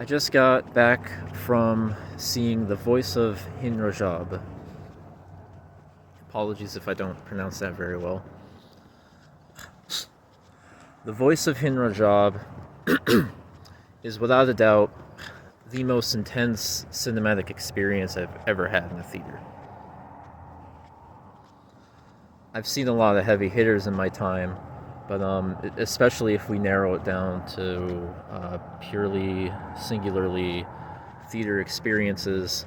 I just got back from seeing The Voice of Hind Rajab. Apologies if I don't pronounce that very well. The Voice of Hind Rajab is without a doubt the most intense cinematic experience I've ever had in a theater. I've seen a lot of heavy hitters in my time, but especially if we narrow it down to purely, singularly theater experiences,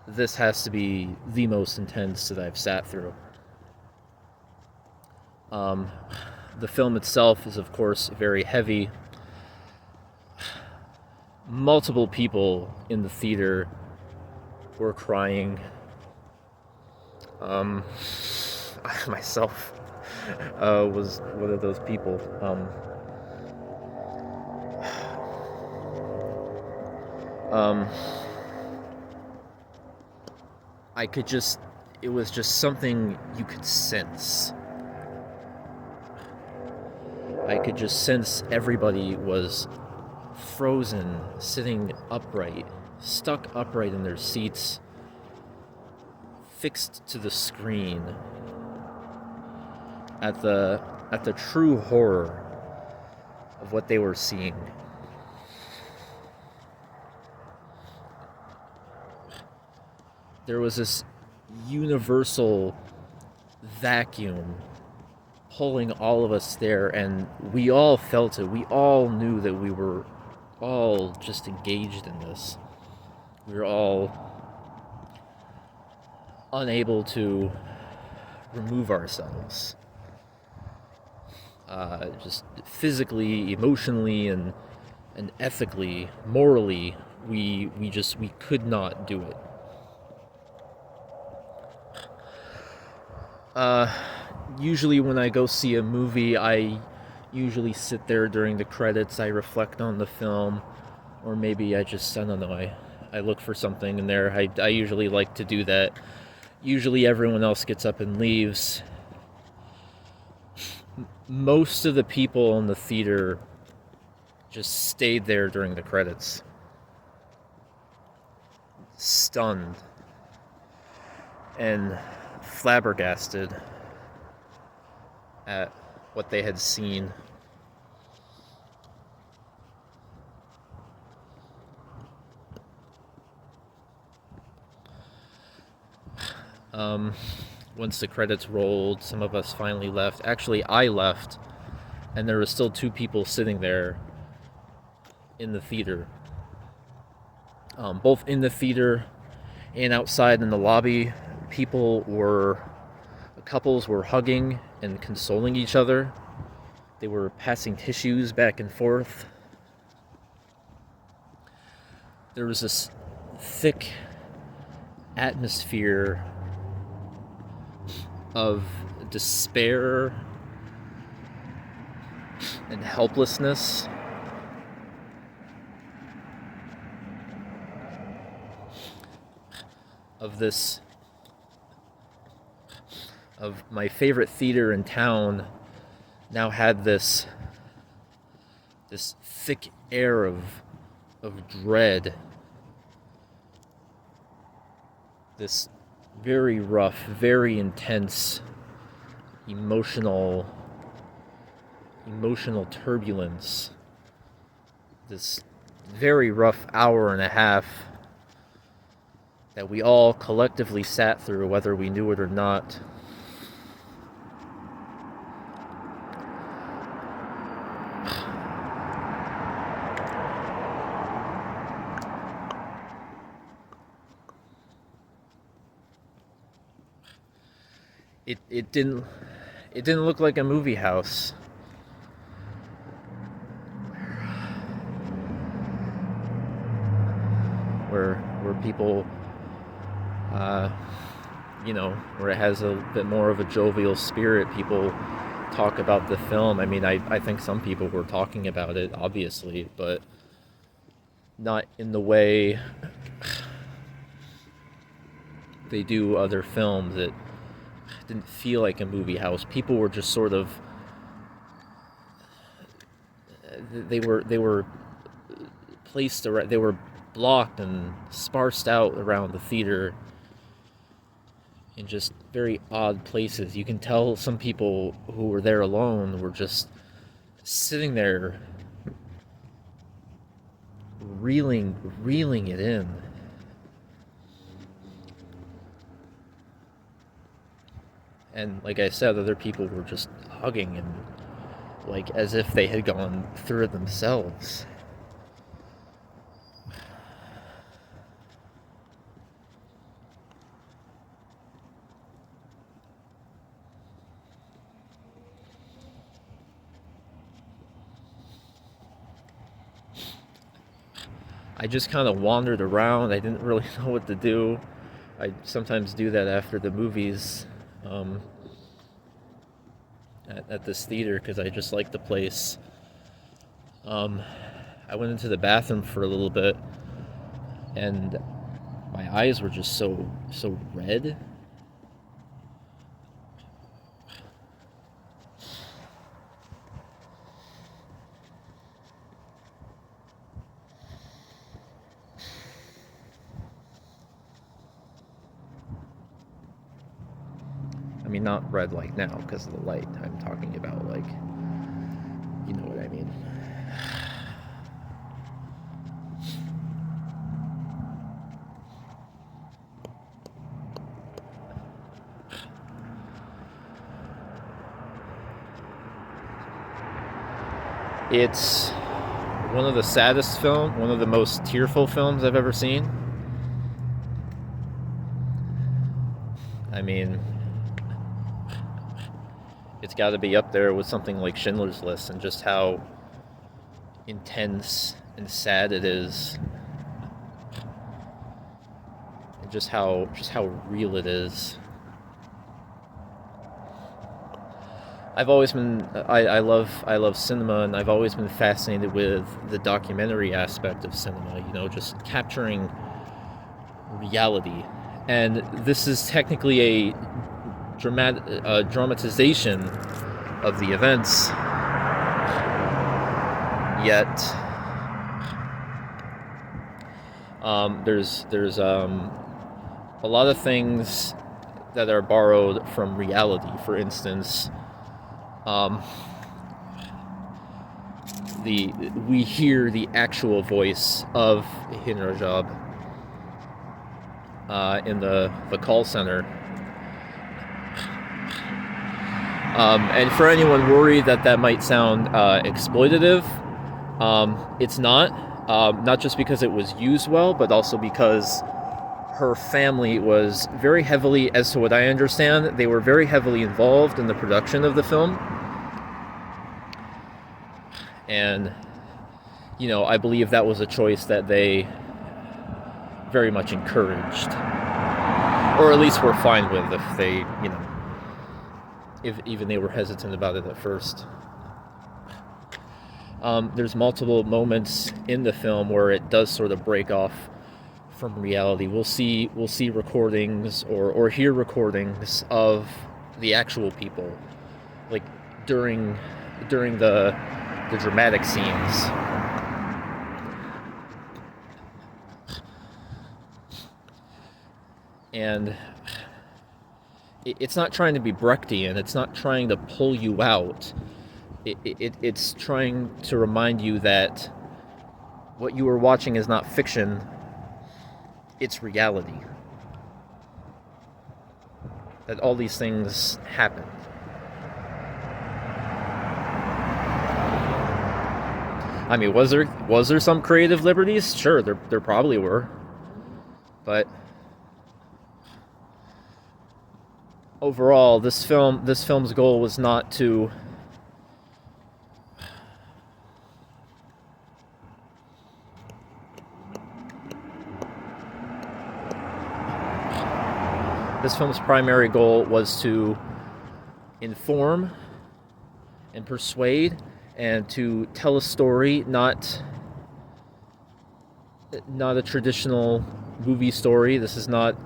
this has to be the most intense that I've sat through. The film itself is, of course, very heavy. Multiple people in the theater were crying. I myself was one of those people. I could just, it was just something you could sense. I could just sense everybody was frozen, sitting upright, stuck upright in their seats, fixed to the screen at the true horror of what they were seeing. There was this universal vacuum pulling all of us there, and we all felt it. We all knew that we were all just engaged in this. We were all unable to remove ourselves. Just physically, emotionally, and ethically, morally, we could not do it. Usually when I go see a movie, I usually sit there during the credits, I reflect on the film, or maybe I just, I don't know, I look for something in there. I usually like to do that. Usually everyone else gets up and leaves. Most of the people in the theater just stayed there during the credits. Stunned and flabbergasted at what they had seen. Once the credits rolled, some of us finally left. Actually, I left, and there were still two people sitting there in the theater. Both in the theater and outside in the lobby, couples were hugging and consoling each other. They were passing tissues back and forth. There was this thick atmosphere of despair and helplessness. Of my favorite theater in town now had this thick air of dread. This very rough, very intense emotional turbulence. This very rough hour and a half that we all collectively sat through, whether we knew it or not. It didn't look like a movie house. Where people where it has a bit more of a jovial spirit, people talk about the film. I mean, I think some people were talking about it, obviously, but not in the way they do other films. It didn't feel like a movie house. People were just sort of, they were placed around, they were blocked and sparsed out around the theater in just very odd places. You can tell some people who were there alone were just sitting there reeling it in. And like I said, other people were just hugging and like as if they had gone through it themselves. I just kind of wandered around. I didn't really know what to do. I sometimes do that after the movies at this theater because I just like the place. I went into the bathroom for a little bit and my eyes were just so red. I mean, not red like now because of the light. I'm talking about like, you know what I mean. It's one of the saddest films, one of the most tearful films I've ever seen. I mean, it's got to be up there with something like Schindler's List and just how intense and sad it is. And just how real it is. I've always been I love cinema, and I've always been fascinated with the documentary aspect of cinema, you know, just capturing reality. And this is technically a dramatization of the events, yet there's a lot of things that are borrowed from reality. For instance, we hear the actual voice of Hind Rajab in the call center. And for anyone worried that might sound exploitative, it's not. Not just because it was used well, but also because her family was very heavily, as to what I understand, they were very heavily involved in the production of the film. And, you know, I believe that was a choice that they very much encouraged. Or at least were fine with if they, you know, if even they were hesitant about it at first. There's multiple moments in the film where it does sort of break off from reality. We'll see recordings or hear recordings of the actual people, like during the dramatic scenes. And it's not trying to be Brechtian. It's not trying to pull you out. It's trying to remind you that what you are watching is not fiction. It's reality. That all these things happened. I mean, was there some creative liberties? Sure, there probably were. But overall, this film's goal was not to This film's primary goal was to inform and persuade and to tell a story, not a traditional movie story. This is not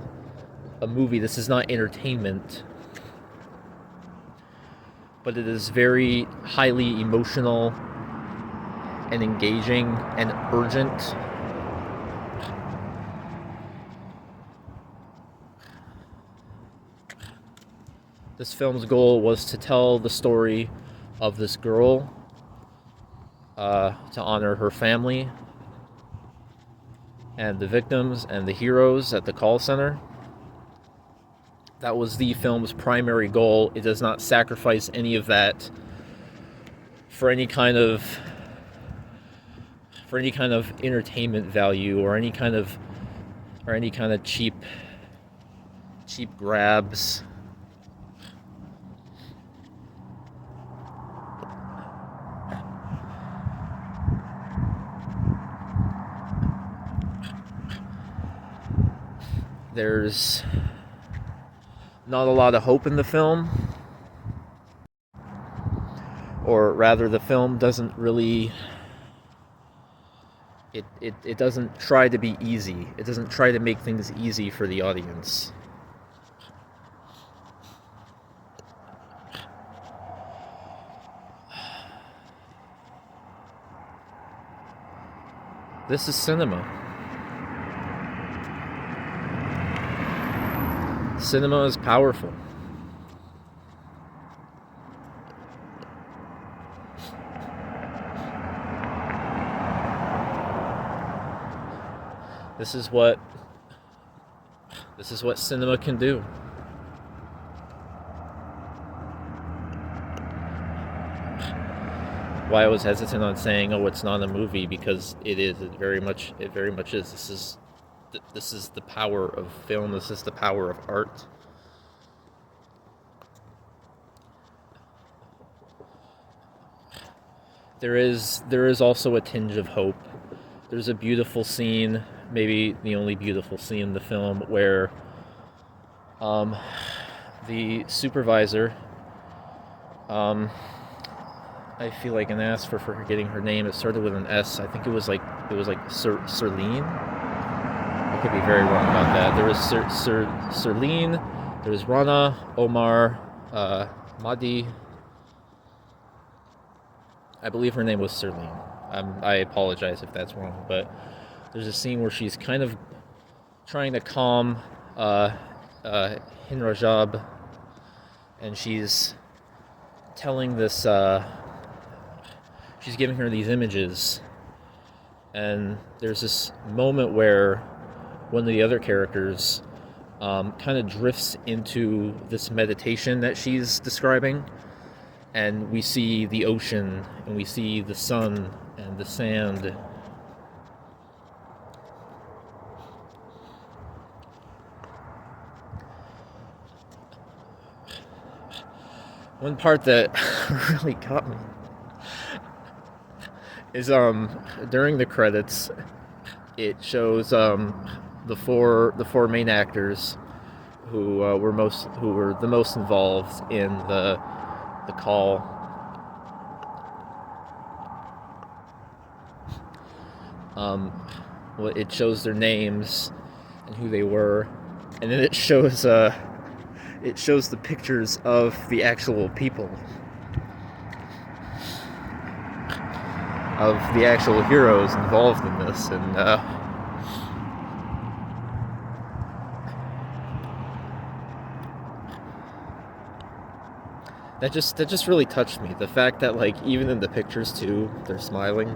a movie. This is not entertainment. But it is very highly emotional and engaging and urgent. This film's goal was to tell the story of this girl, to honor her family and the victims and the heroes at the call center. That was the film's primary goal. It does not sacrifice any of that for any kind of entertainment value or any kind of cheap grabs. There's not a lot of hope in the film, or rather the film doesn't really, it doesn't try to be easy. It doesn't try to make things easy for the audience. This is cinema. Cinema is powerful. This is what cinema can do. Why I was hesitant on saying, "Oh, it's not a movie," because it is. It very much is. This is the power of film. This is the power of art. There is also a tinge of hope. There's a beautiful scene, maybe the only beautiful scene in the film, where the supervisor, I feel like an ass for forgetting her name. It started with an S. I think it was like Serlene. I could be very wrong about that. There was Serlene, there was Rana, Omar, Mahdi. I believe her name was Serlene. I apologize if that's wrong, but there's a scene where she's kind of trying to calm Hind Rajab, and she's telling this, she's giving her these images, and there's this moment where one of the other characters kind of drifts into this meditation that she's describing, and we see the ocean, and we see the sun and the sand. One part that really caught me is during the credits, it shows the four main actors who were the most involved in the call. Well, it shows their names and who they were, and then it shows the pictures of the actual people, of the actual heroes involved in this, and that just really touched me. The fact that, like, even in the pictures too, they're smiling.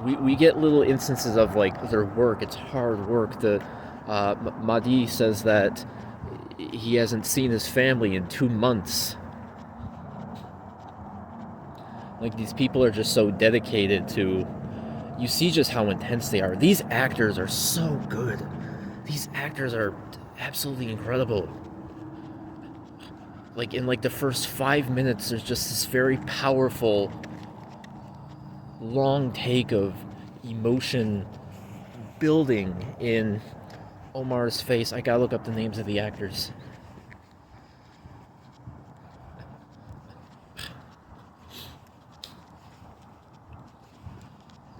We get little instances of, like, their work. It's hard work. Mahdi says that he hasn't seen his family in 2 months. Like, these people are just so dedicated to. You see just how intense they are. These actors are so good. These actors are absolutely incredible. Like, in, like, the first 5 minutes, there's just this very powerful long take of emotion building in Omar's face. I gotta look up the names of the actors.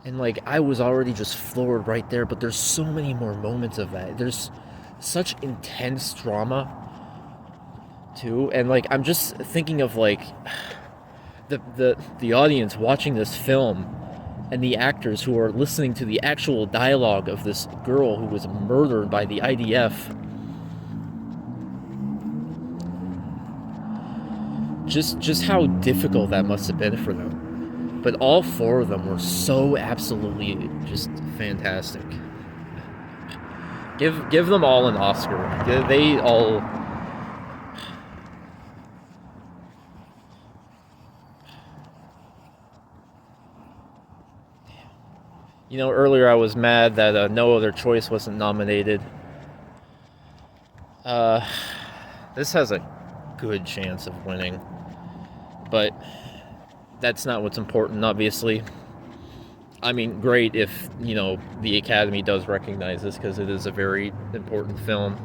And, like, I was already just floored right there, but there's so many more moments of that. There's such intense drama, too. And like I'm just thinking of like the audience watching this film and the actors who are listening to the actual dialogue of this girl who was murdered by the IDF. Just how difficult that must have been for them. But all four of them were so absolutely just fantastic. Give them all an Oscar. They all. You know, earlier I was mad that No Other Choice wasn't nominated. This has a good chance of winning, but that's not what's important, obviously. I mean, great if, the Academy does recognize this, because it is a very important film.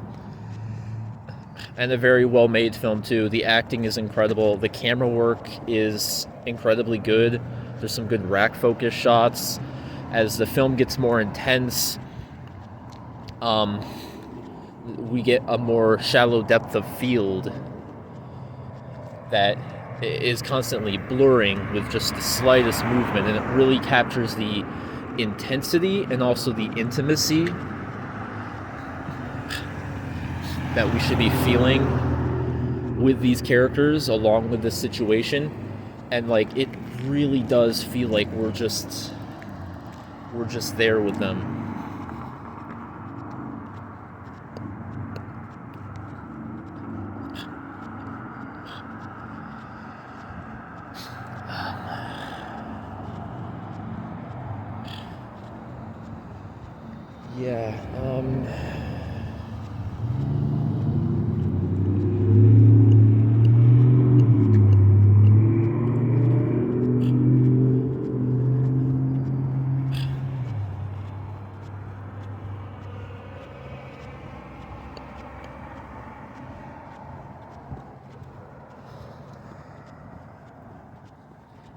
And a very well-made film, too. The acting is incredible. The camera work is incredibly good. There's some good rack focus shots. As the film gets more intense, we get a more shallow depth of field that is constantly blurring with just the slightest movement, and it really captures the intensity and also the intimacy that we should be feeling with these characters along with this situation. And like it really does feel like we're just there with them. Yeah,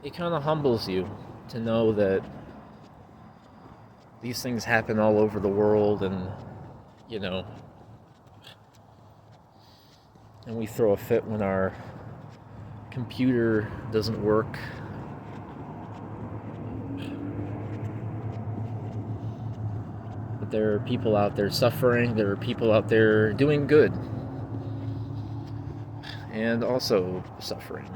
it kind of humbles you to know that these things happen all over the world, and and we throw a fit when our computer doesn't work. But there are people out there suffering, there are people out there doing good, and also suffering.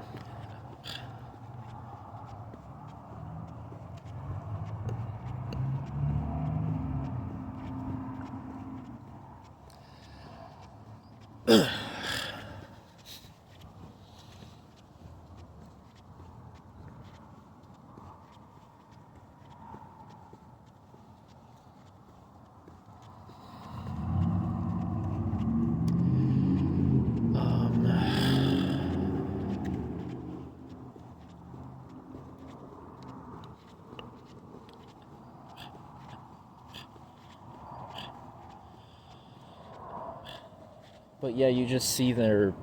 But yeah, you just see their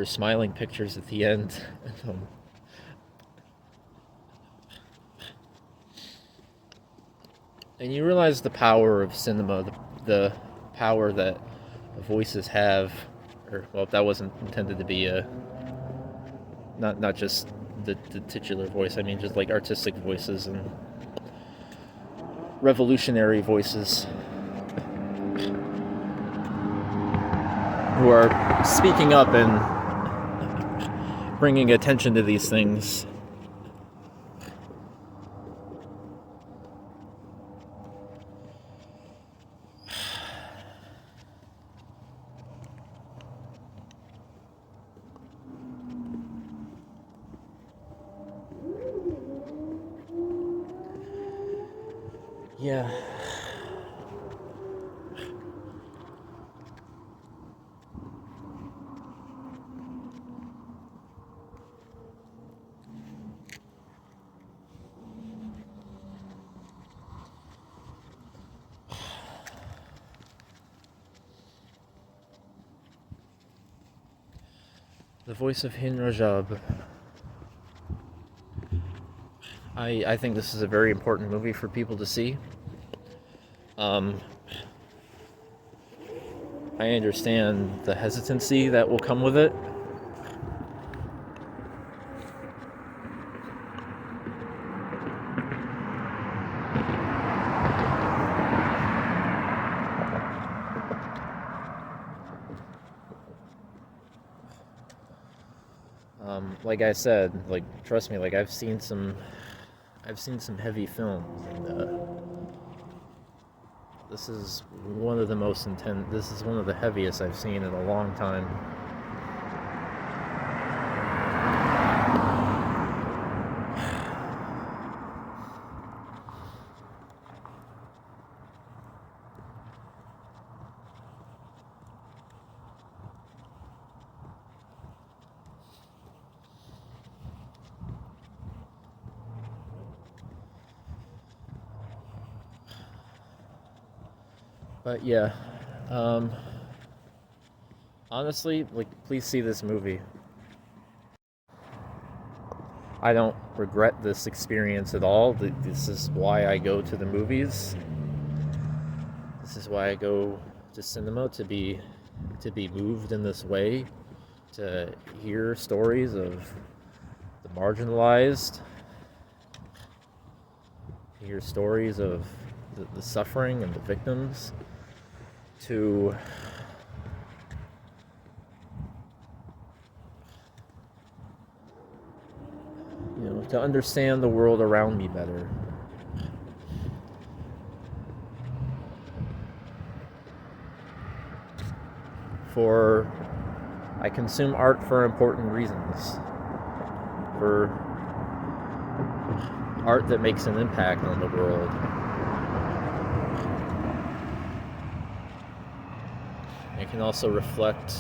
smiling pictures at the end. And you realize the power of cinema, the power that voices have, or well, that wasn't intended to be not just the titular voice. I mean, just like artistic voices and revolutionary voices who are speaking up and bringing attention to these things. Yeah. The voice of Hind Rajab. I think this is a very important movie for people to see. I understand the hesitancy that will come with it, like I said, like trust me, like I've seen some heavy films, and this is one of the most intense. This is one of the heaviest I've seen in a long time. But yeah, um, honestly, like, please see this movie. I don't regret this experience at all. This is why I go to the movies. This is why I go to cinema, to be moved in this way, to hear stories of the marginalized, to hear stories of the suffering and the victims, to to understand the world around me better. For I consume art for important reasons. For art that makes an impact on the world. It can also reflect,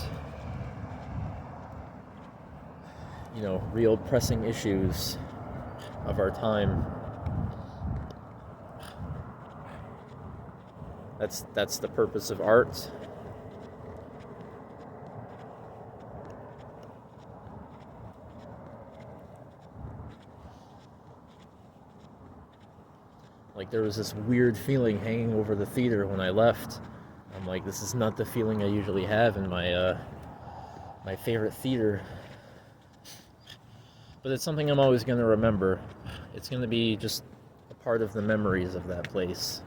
real pressing issues of our time. That's the purpose of art. Like, there was this weird feeling hanging over the theater when I left. I'm like, this is not the feeling I usually have in my favorite theater. But it's something I'm always going to remember. It's going to be just a part of the memories of that place.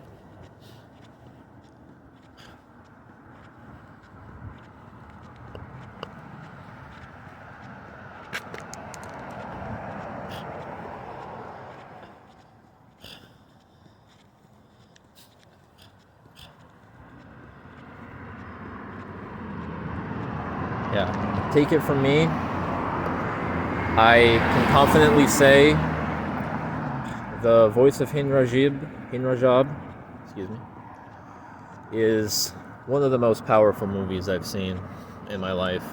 Yeah, take it from me. I can confidently say the voice of Hind Rajab, excuse me, is one of the most powerful movies I've seen in my life.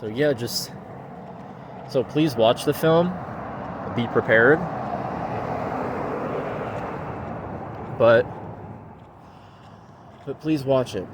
So yeah, so please watch the film. Be prepared. But please watch it.